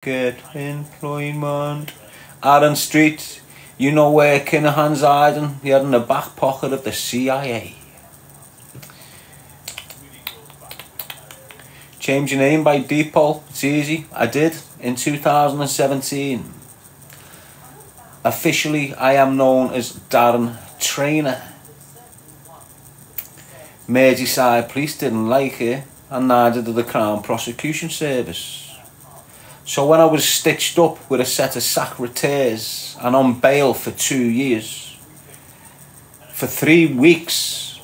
Get employment. Aaron Street, you know where Kinahan's hiding? He had in the back pocket of the CIA. Change your name by default. It's easy. I did in 2017. Officially, I am known as Darren Trainer. Merseyside police didn't like it, and neither did the Crown Prosecution Service. So when I was stitched up with a set of secretaries and on bail for 2 years, for 3 weeks,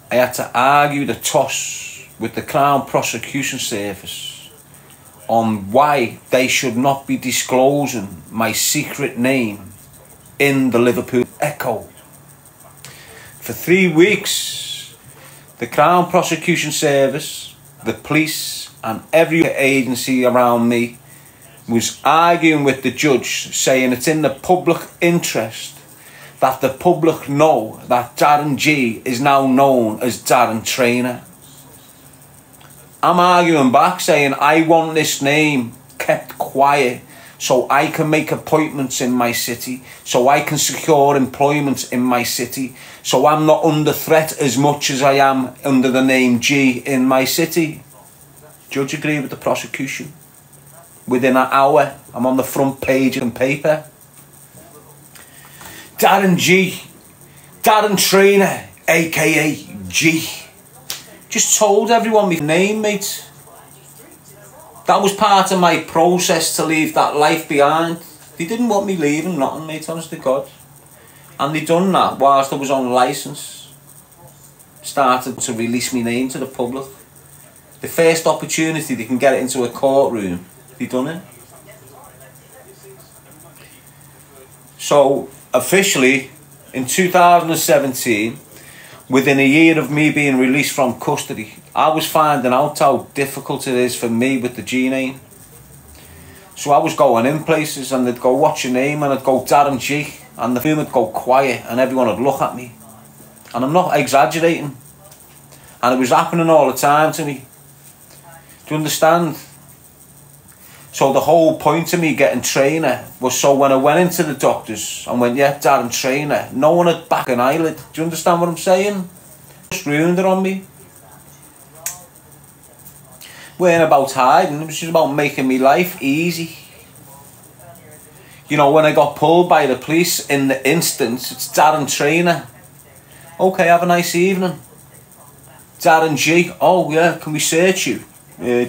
I had to argue the toss with the Crown Prosecution Service on why they should not be disclosing my secret name in the Liverpool Echo. For 3 weeks, the Crown Prosecution Service, the police, and every agency around me was arguing with the judge, saying it's in the public interest that the public know that Darren G is now known as Darren Trainer. I'm arguing back, saying I want this name kept quiet so I can make appointments in my city, so I can secure employment in my city, so I'm not under threat as much as I am under the name G in my city. Judge agreed with the prosecution. Within an hour, I'm on the front page of the paper. Darren G, Darren Trainer, aka G. Just told everyone my name, mate. That was part of my process to leave that life behind. They didn't want me leaving nothing, mate, honest to God. And they done that whilst I was on licence. Started to release my name to the public. The first opportunity they can get it into a courtroom, they done it. So, officially, in 2017, within a year of me being released from custody, I was finding out how difficult it is for me with the G name. So I was going in places and they'd go, what's your name? And I'd go, Darren G. And the room would go quiet and everyone would look at me. And I'm not exaggerating. And it was happening all the time to me. Do you understand? So the whole point of me getting Trainer was so when I went into the doctors and went, yeah, Darren Trainer, no one had back an eyelid. Do you understand what I'm saying? Just ruined it on me. Weren't about hiding, it was just about making me life easy. You know, when I got pulled by the police in the instance, it's Darren Trainer. Okay, have a nice evening. Darren G. Oh yeah, can we search you?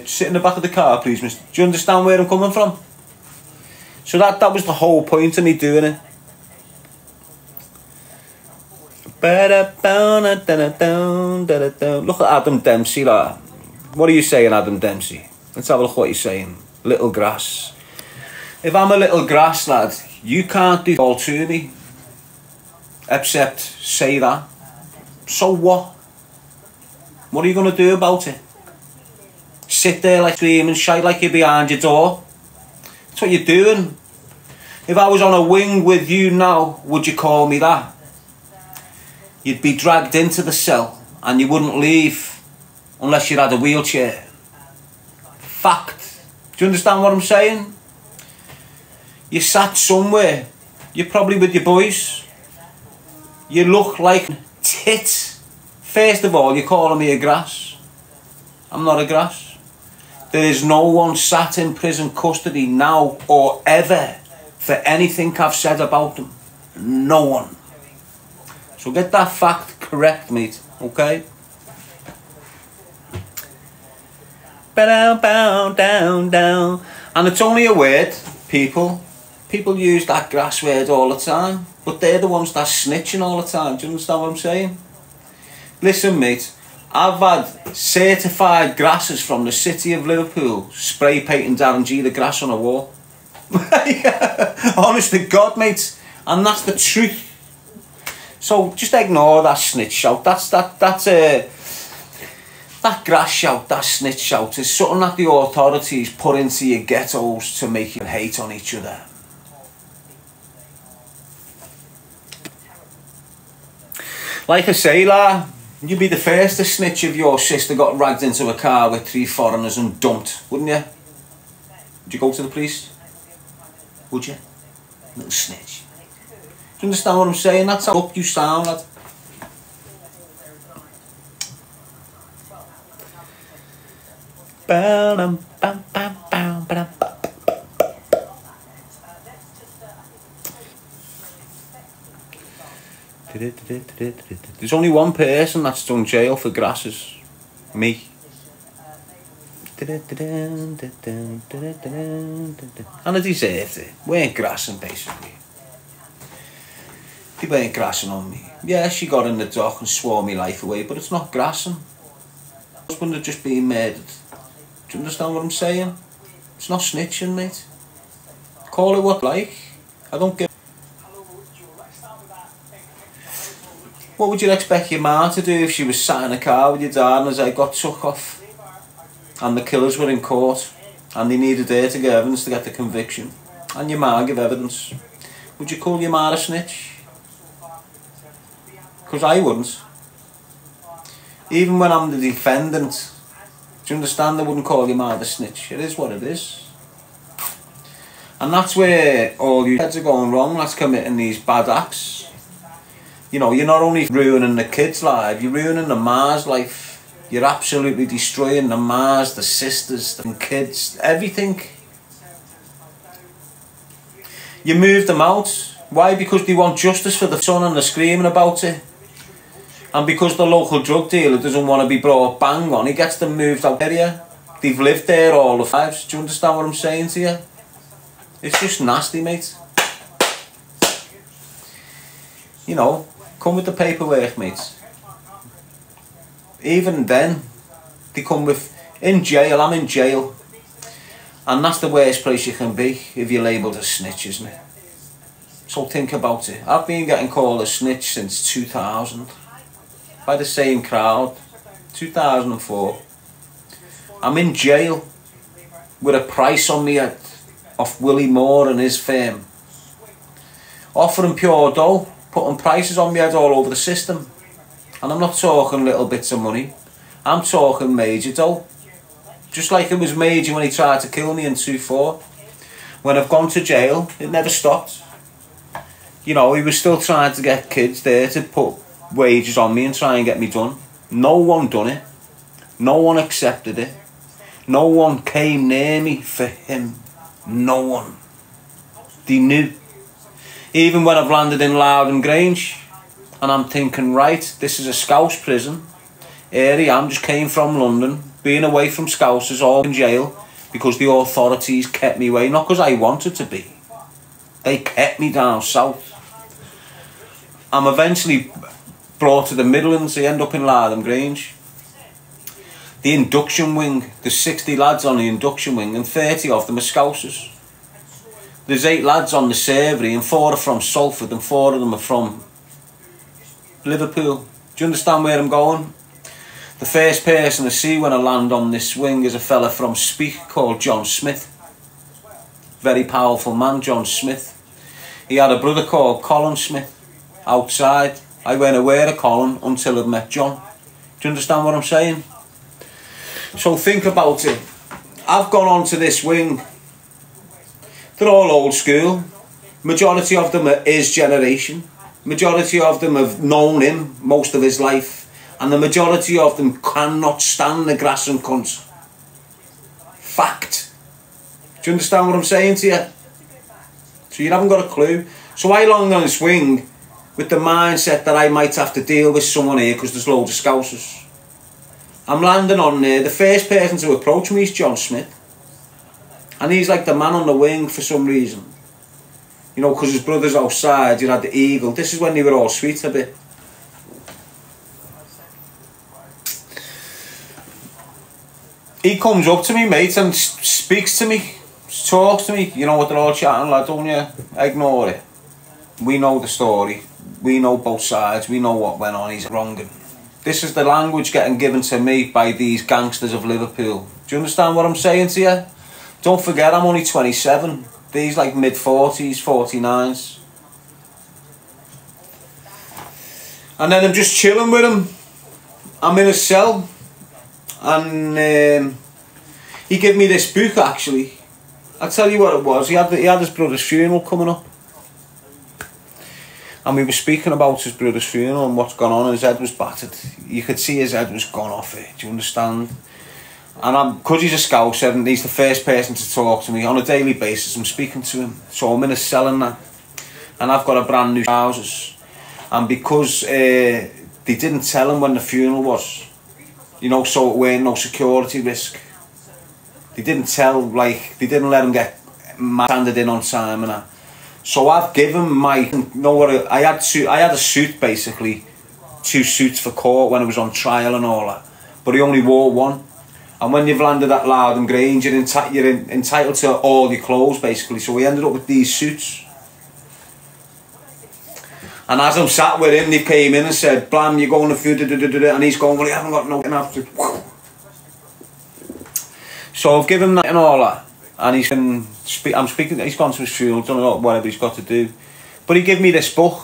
Sit in the back of the car, please, mister. Do you understand where I'm coming from? So that was the whole point of me doing it. Look at Adam Dempsey, like. What are you saying, Adam Dempsey? Let's have a look what you're saying. Little grass. If I'm a little grass, lad, you can't do all to me. Except say that. So what? What are you going to do about it? Sit there like screaming shite like you're behind your door. That's what you're doing. If I was on a wing with you now, would you call me that? You'd be dragged into the cell and you wouldn't leave unless you had a wheelchair. Fact. Do you understand what I'm saying? You sat somewhere. You're probably with your boys. You look like tit. First of all, you're calling me a grass. I'm not a grass. There is no one sat in prison custody now or ever for anything I've said about them. No one. So get that fact correct, mate, okay? Down. And it's only a word, people. People use that grass word all the time, but they're the ones that snitching all the time. Do you understand what I'm saying? Listen, mate. I've had certified grasses from the city of Liverpool spray painting Darren G the grass on a wall. Honest to God, mate. And that's the truth. So just ignore that snitch shout. That grass shout, that snitch shout is something that the authorities put into your ghettos to make you hate on each other. Like I say, la. You'd be the first to snitch if your sister got dragged into a car with 3 foreigners and dumped, wouldn't you? Would you go to the police? Would you? Little snitch. Do you understand what I'm saying? That's how up you sound, lad. There's only one person that's done jail for grasses. Me. And I deserved it. Weren't grassing, basically. They weren't grassing on me. Yeah, she got in the dock and swore my life away, but it's not grassing. My husband had just been murdered. Do you understand what I'm saying? It's not snitching, mate. Call it what like. I don't give. What would you expect your ma to do if she was sat in a car with your dad and as I got took off? And the killers were in court and they needed her to give evidence to get the conviction. And your ma give evidence. Would you call your ma a snitch? Because I wouldn't. Even when I'm the defendant, do you understand, I wouldn't call your ma the snitch. It is what it is. And that's where all you heads are going wrong. That's committing these bad acts. You know, you're not only ruining the kid's life, you're ruining the ma's life. You're absolutely destroying the ma's, the sisters, the kids, everything. You move them out. Why? Because they want justice for the son and they're screaming about it. And because the local drug dealer doesn't want to be brought bang on, he gets them moved out area. They've lived there all their lives. Do you understand what I'm saying to you? It's just nasty, mate. You know, come with the paperwork, mate. Even then, they come with, in jail, I'm in jail. And that's the worst place you can be if you're labelled a snitch, isn't it? So think about it. I've been getting called a snitch since 2000. By the same crowd. 2004. I'm in jail with a price on me head off Willie Moore and his firm. Offering pure dough, putting prices on me head all over the system. And I'm not talking little bits of money. I'm talking major dough. Just like it was major when he tried to kill me in 2004. When I've gone to jail, it never stopped. You know, he was still trying to get kids there to put wages on me and try and get me done. No one done it. No one accepted it. No one came near me for him. No one. They knew. Even when I've landed in Loudon Grange, and I'm thinking, right, this is a Scouse prison. Here I am, just came from London, being away from Scousers, all in jail, because the authorities kept me away, not because I wanted to be. They kept me down south. I'm eventually brought to the Midlands. I end up in Loudon Grange. The induction wing, there's 60 lads on the induction wing and 30 of them are Scousers. There's 8 lads on the servery and 4 are from Salford and 4 of them are from Liverpool. Do you understand where I'm going? The first person I see when I land on this wing is a fella from Speak called John Smith. Very powerful man, John Smith. He had a brother called Colin Smith outside. I weren't aware of Colin until I met John. Do you understand what I'm saying? So think about it. I've gone on to this wing. They're all old school. Majority of them are his generation. Majority of them have known him most of his life. And the majority of them cannot stand the grass and cunts. Fact. Do you understand what I'm saying to you? So you haven't got a clue. So I land on this wing with the mindset that I might have to deal with someone here because there's loads of Scousers. I'm landing on there. The first person to approach me is John Smith. And he's like the man on the wing for some reason. You know, because his brother's outside, you had the Eagle. This is when they were all sweet a bit. He comes up to me, mate, and speaks to me. Talks to me. You know what they're all chatting like, don't you? Ignore it. We know the story. We know both sides. We know what went on. He's wronging. This is the language getting given to me by these gangsters of Liverpool. Do you understand what I'm saying to you? Don't forget, I'm only 27. These like mid-40s, 49s. And then I'm just chilling with him. I'm in a cell. And he gave me this book, actually. I'll tell you what it was. He had his brother's funeral coming up. And we were speaking about his brother's funeral and what's gone on. His head was battered. You could see his head was gone off it. Do you understand? And because he's a Scouser and he's the first person to talk to me on a daily basis, I'm speaking to him. So I'm in a cell and that. And I've got a brand new Scousers. And because they didn't tell him when the funeral was, you know, so it weren't no security risk. They didn't tell, like, they didn't let him get handed in on time and that. So I've given my, you know what, I had a suit basically, 2 suits for court when I was on trial and all that, but he only wore 1. And when you've landed at Loudon Grange, you're entitled to all your clothes basically. So we ended up with these suits. And as I'm sat with him, they came in and said, "Blam, you're going to food," and he's going, "Well, you haven't got nothing after." So I've given him that and all that. And he's been, I'm speaking, he's gone to his funeral, don't know whatever he's got to do. But he gave me this book.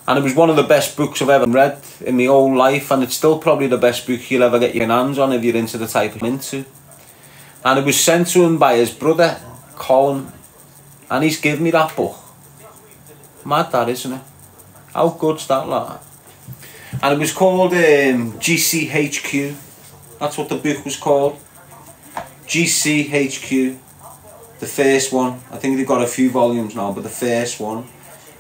And it was one of the best books I've ever read in my whole life. And it's still probably the best book you'll ever get your hands on if you're into the type of into. And it was sent to him by his brother, Colin. And he's given me that book. Mad that, isn't it? How good's that, lad? And it was called GCHQ. That's what the book was called. GCHQ, the first one. I think they've got a few volumes now, but the first one.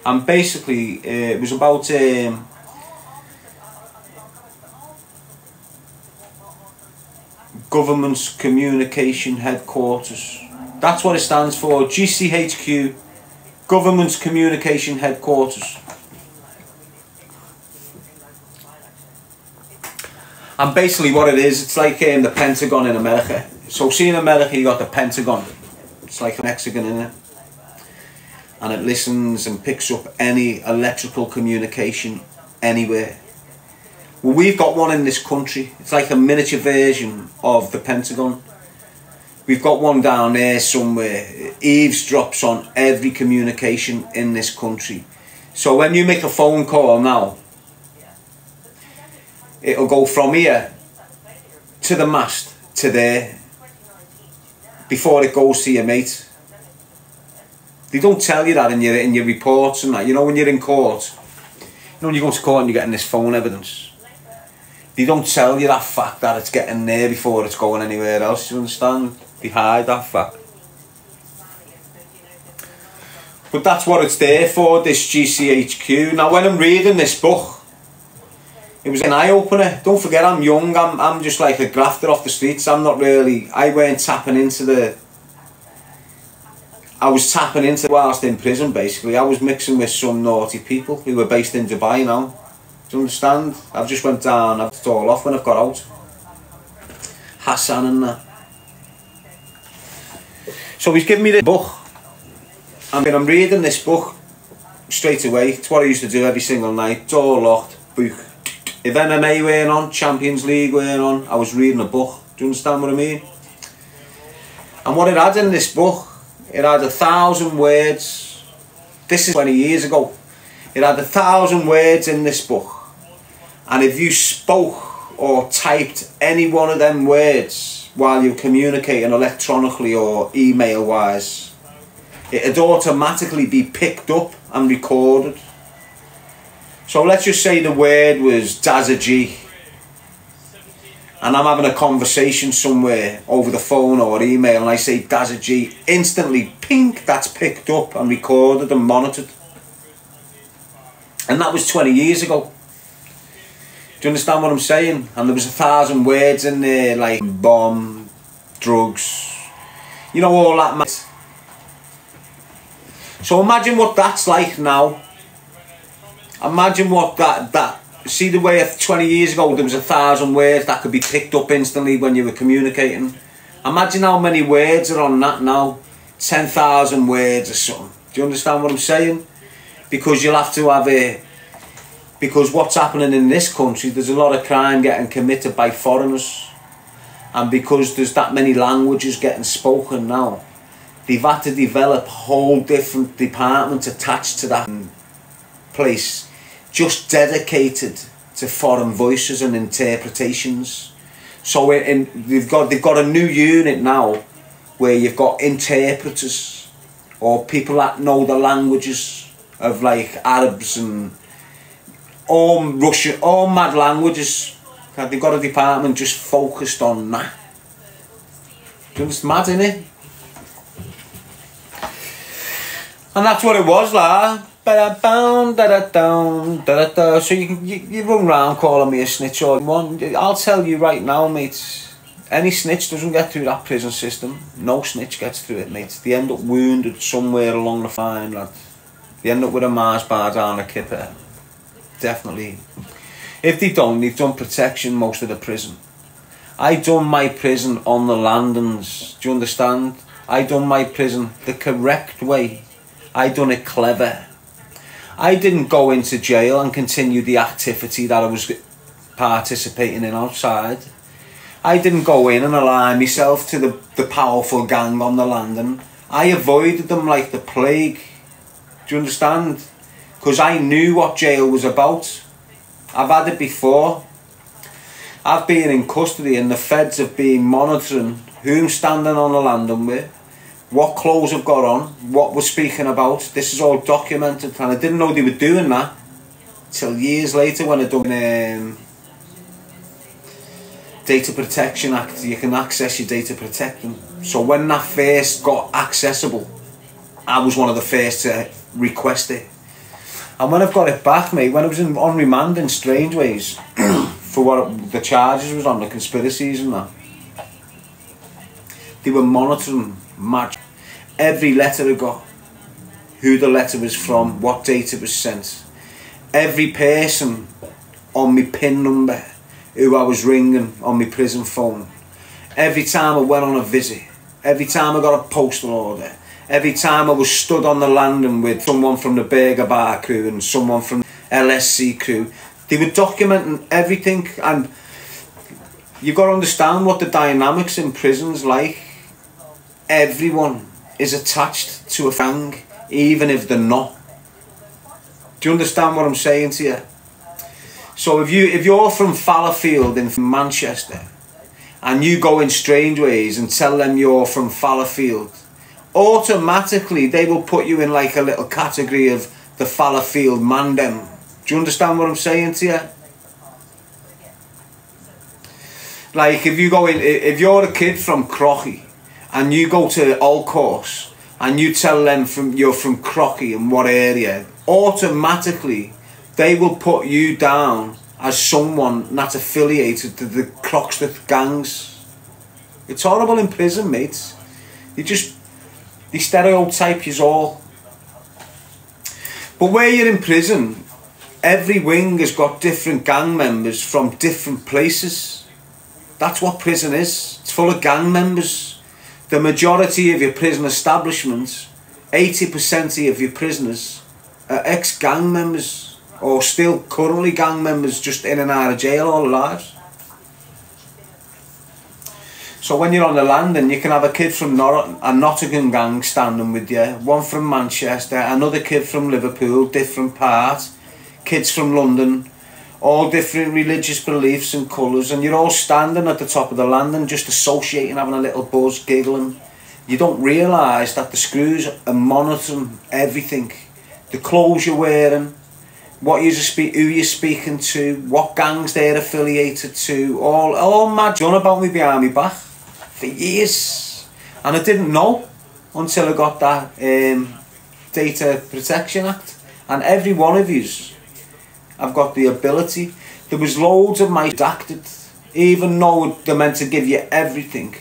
And basically, it was about Government's Communication Headquarters. That's what it stands for, GCHQ, Government's Communication Headquarters. And basically what it is, it's like the Pentagon in America. So see in America you got the Pentagon. It's like an hexagon in it. And it listens and picks up any electrical communication anywhere. Well, we've got one in this country. It's like a miniature version of the Pentagon. We've got one down there somewhere. It eavesdrops on every communication in this country. So when you make a phone call now, it'll go from here to the mast to there before it goes to your mate. They don't tell you that in your reports and that. You know when you're in court, you know when you go to court and you're getting this phone evidence, they don't tell you that fact that it's getting there before it's going anywhere else. You understand? They hide that fact. But that's what it's there for, this GCHQ. Now when I'm reading this book, it was an eye-opener. Don't forget, I'm young. I'm just like a grafter off the streets. I'm not really... I weren't tapping into the... I was tapping into whilst in prison, basically. I was mixing with some naughty people who were based in Dubai now. Do you understand? I've just went down. I've it all off when I've got out. Hassan and that. So he's given me the book. And when I'm reading this book straight away, it's what I used to do every single night. Door locked, book. If MMA weren't on, Champions League weren't on, I was reading a book. Do you understand what I mean? And what it had in this book, it had 1,000 words. This is 20 years ago. It had 1,000 words in this book. And if you spoke or typed any one of them words while you were communicating electronically or email-wise, it'd automatically be picked up and recorded. So let's just say the word was Dazza G, and I'm having a conversation somewhere over the phone or email and I say Dazza G, instantly, pink, that's picked up and recorded and monitored. And that was 20 years ago. Do you understand what I'm saying? And there was 1,000 words in there, like bomb, drugs, you know, all that mess. So imagine what that's like now. Imagine what that see the way 20 years ago there was 1,000 words that could be picked up instantly when you were communicating. Imagine how many words are on that now. 10,000 words or something. Do you understand what I'm saying? Because you'll have to have a... Because what's happening in this country, there's a lot of crime getting committed by foreigners. And because there's that many languages getting spoken now, they've had to develop a whole different department attached to that place, just dedicated to foreign voices and interpretations. So they've got a new unit now where you've got interpreters or people that know the languages of like Arabs and all Russian, all mad languages. They've got a department just focused on that. It's mad, innit? And that's what it was, like. So you run round calling me a snitch all you want. I'll tell you right now, mate. Any snitch doesn't get through that prison system. No snitch gets through it, mate. They end up wounded somewhere along the line, lad. They end up with a Mars bar down a kipper. Definitely. If they don't, they've done protection most of the prison. I done my prison on the landings. Do you understand? I done my prison the correct way. I done it clever. I didn't go into jail and continue the activity that I was participating in outside. I didn't go in and align myself to the powerful gang on the landing. I avoided them like the plague. Do you understand? Because I knew what jail was about. I've had it before. I've been in custody and the feds have been monitoring who I'm standing on the landing with, what clothes I've got on, what we're speaking about. This is all documented, and I didn't know they were doing that till years later when I done Data Protection Act. You can access your data protection. So when that first got accessible, I was one of the first to request it. And when I've got it back, mate, when I was on remand in Strangeways for what the charges was on, the conspiracies and that, they were monitoring every letter I got, who the letter was from, what date it was sent, every person on my PIN number who I was ringing on my prison phone, every time I went on a visit, every time I got a postal order, every time I was stood on the landing with someone from the Burger Bar crew and someone from LSC crew. They were documenting everything, and you've got to understand what the dynamics in prison's like. Everyone is attached to a gang, even if they're not. Do you understand what I'm saying to you? So if you're from Fallowfield in Manchester and you go in Strangeways and tell them you're from Fallowfield, automatically they will put you in like a little category of the Fallowfield Mandem. Do you understand what I'm saying to you? Like if if you're a kid from Crocky and you go to Old Course and you tell them you're from Crocky and what area, automatically they will put you down as someone that's affiliated to the Croxteth gangs. It's horrible in prison, mates. They stereotype you all. But where you're in prison, every wing has got different gang members from different places. That's what prison is. It's full of gang members. The majority of your prison establishments, 80% of your prisoners are ex-gang members or still currently gang members, just in and out of jail all their lives. So when you're on the landing, you can have a kid from a Nottingham gang standing with you, one from Manchester, another kid from Liverpool, different part, kids from London, all different religious beliefs and colours, and you're all standing at the top of the landing just associating, having a little buzz, giggling. You don't realise that the screws are monitoring everything. The clothes you're wearing, who you're speaking to, what gangs they're affiliated to, all mad done about me behind me back for years. And I didn't know until I got that Data Protection Act. And every one of yous, I've got the ability. There was loads of my redacted, even though they're meant to give you everything.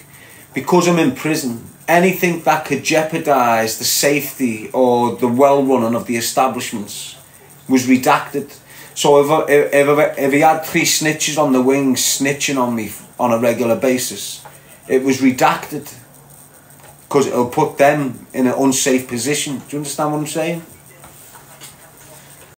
Because I'm in prison, anything that could jeopardise the safety or the well-running of the establishments was redacted. So if he had 3 snitches on the wings snitching on me on a regular basis, it was redacted because it'll put them in an unsafe position. Do you understand what I'm saying?